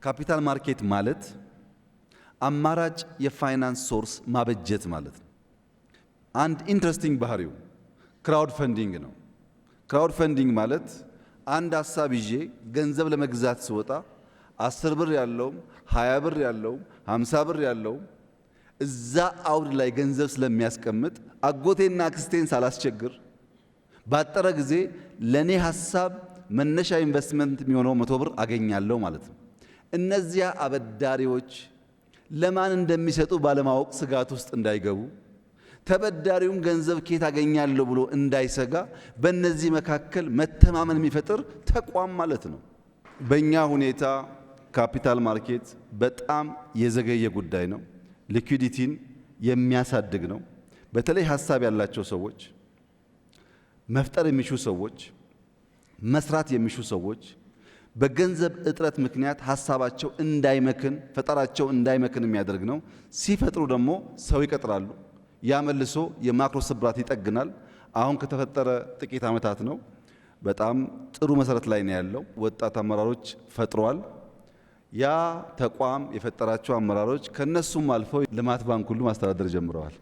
ካፒታል ማርኬት ማለት አማራጭ የፋይናንስ ሶርስ ማበጀት ማለት ነው። አንድ ኢንትረስቲንግ ባህሪው ክራውድ ፈንዲንግ ነው። ክራውድ ፈንዲንግ ማለት አንድ ሀሳብ ይዤ ገንዘብ ለመግዛት ስወጣ 10 ብር ያለውም 20 ብር ያለውም 50 ብር ያለውም እዛ አውድ ላይ ገንዘብ ስለሚያስቀምጥ አጎቴና አክስቴን ሳላስቸግር ባጠረ ጊዜ ለኔ ሀሳብ መነሻ ኢንቨስትመንት የሚሆነው 100 ብር አገኛለሁ ማለት ነው። እነዚያ አበዳሪዎች ለማን እንደሚሰጡ ባለማወቅ ስጋት ውስጥ እንዳይገቡ፣ ተበዳሪውም ገንዘብ ከየት አገኛለሁ ብሎ እንዳይሰጋ በእነዚህ መካከል መተማመን የሚፈጥር ተቋም ማለት ነው። በእኛ ሁኔታ ካፒታል ማርኬት በጣም የዘገየ ጉዳይ ነው። ሊኩዊዲቲን የሚያሳድግ ነው። በተለይ ሀሳብ ያላቸው ሰዎች፣ መፍጠር የሚሹ ሰዎች፣ መስራት የሚሹ ሰዎች በገንዘብ እጥረት ምክንያት ሀሳባቸው እንዳይመክን፣ ፈጠራቸው እንዳይመክን የሚያደርግ ነው። ሲፈጥሩ ደግሞ ሰው ይቀጥራሉ። ያ መልሶ የማክሮ ስብራት ይጠግናል። አሁን ከተፈጠረ ጥቂት ዓመታት ነው። በጣም ጥሩ መሰረት ላይ ነው ያለው። ወጣት አመራሮች ፈጥሯል። ያ ተቋም የፈጠራቸው አመራሮች ከነሱም አልፈው ልማት ባንክ ሁሉ ማስተዳደር ጀምረዋል።